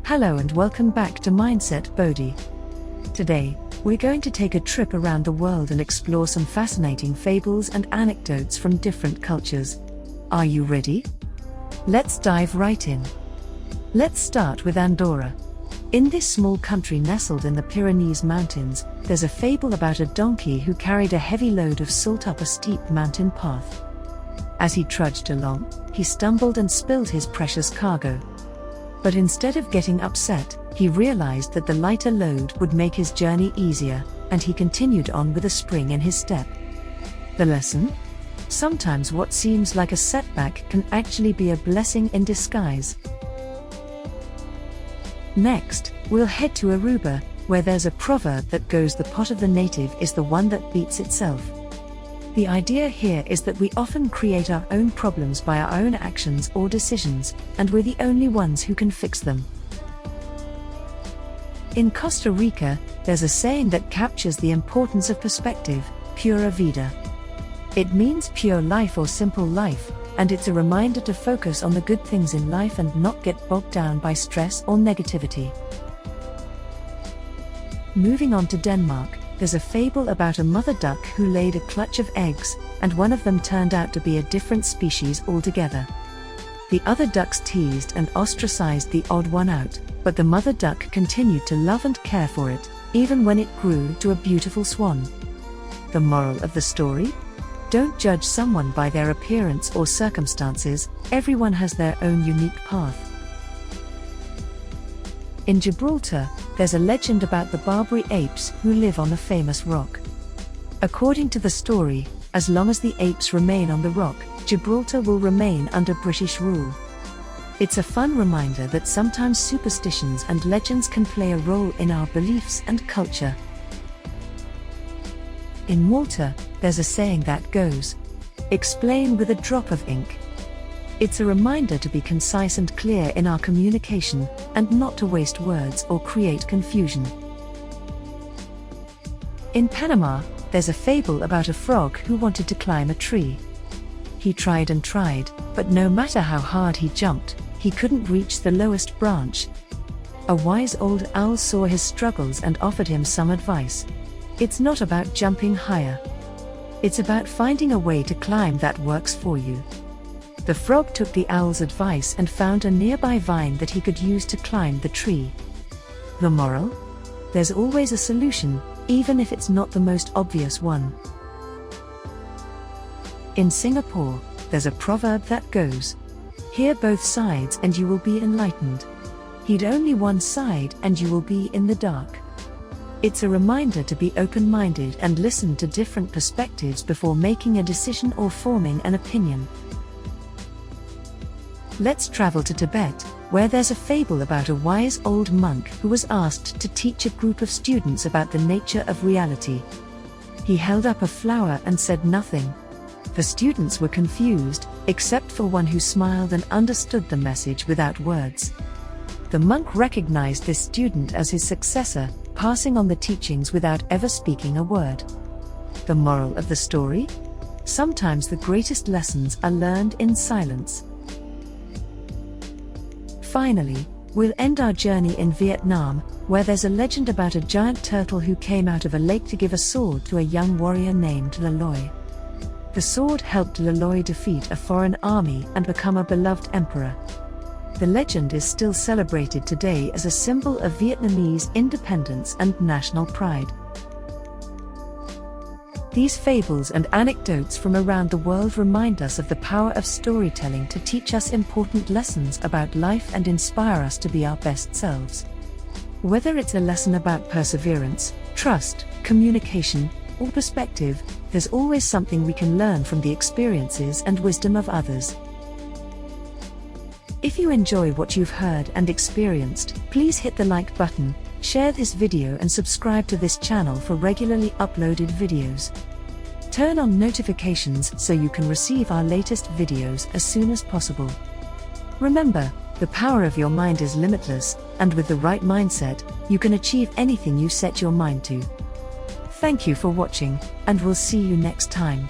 Hello and welcome back to Mindset Bodhi. Today, we're going to take a trip around the world and explore some fascinating fables and anecdotes from different cultures. Are you ready? Let's dive right in. Let's start with Andorra. In this small country nestled in the Pyrenees Mountains, there's a fable about a donkey who carried a heavy load of salt up a steep mountain path. As he trudged along, he stumbled and spilled his precious cargo. But instead of getting upset, he realized that the lighter load would make his journey easier, and he continued on with a spring in his step. The lesson? Sometimes what seems like a setback can actually be a blessing in disguise. Next, we'll head to Aruba, where there's a proverb that goes, "The pot of the native is the one that beats itself." The idea here is that we often create our own problems by our own actions or decisions, and we're the only ones who can fix them. In Costa Rica, there's a saying that captures the importance of perspective, pura vida. It means pure life or simple life, and it's a reminder to focus on the good things in life and not get bogged down by stress or negativity. Moving on to Denmark, there's a fable about a mother duck who laid a clutch of eggs, and one of them turned out to be a different species altogether. The other ducks teased and ostracized the odd one out, but the mother duck continued to love and care for it, even when it grew to a beautiful swan. The moral of the story? Don't judge someone by their appearance or circumstances, everyone has their own unique path. In Gibraltar, there's a legend about the Barbary apes who live on the famous rock. According to the story, as long as the apes remain on the rock, Gibraltar will remain under British rule. It's a fun reminder that sometimes superstitions and legends can play a role in our beliefs and culture. In Malta, there's a saying that goes, "Explain with a drop of ink." It's a reminder to be concise and clear in our communication, and not to waste words or create confusion. In Panama, there's a fable about a frog who wanted to climb a tree. He tried and tried, but no matter how hard he jumped, he couldn't reach the lowest branch. A wise old owl saw his struggles and offered him some advice. It's not about jumping higher. It's about finding a way to climb that works for you. The frog took the owl's advice and found a nearby vine that he could use to climb the tree. The moral? There's always a solution, even if it's not the most obvious one. In Singapore, there's a proverb that goes, "Hear both sides and you will be enlightened. Heed only one side and you will be in the dark." It's a reminder to be open-minded and listen to different perspectives before making a decision or forming an opinion. Let's travel to Tibet, where there's a fable about a wise old monk who was asked to teach a group of students about the nature of reality. He held up a flower and said nothing. The students were confused, except for one who smiled and understood the message without words. The monk recognized this student as his successor, passing on the teachings without ever speaking a word. The moral of the story? Sometimes the greatest lessons are learned in silence. Finally, we'll end our journey in Vietnam, where there's a legend about a giant turtle who came out of a lake to give a sword to a young warrior named Laloy. The sword helped Laloy defeat a foreign army and become a beloved emperor. The legend is still celebrated today as a symbol of Vietnamese independence and national pride. These fables and anecdotes from around the world remind us of the power of storytelling to teach us important lessons about life and inspire us to be our best selves. Whether it's a lesson about perseverance, trust, communication, or perspective, there's always something we can learn from the experiences and wisdom of others. If you enjoy what you've heard and experienced, please hit the like button, share this video and subscribe to this channel for regularly uploaded videos. Turn on notifications so you can receive our latest videos as soon as possible. Remember, the power of your mind is limitless, and with the right mindset, you can achieve anything you set your mind to. Thank you for watching, and we'll see you next time.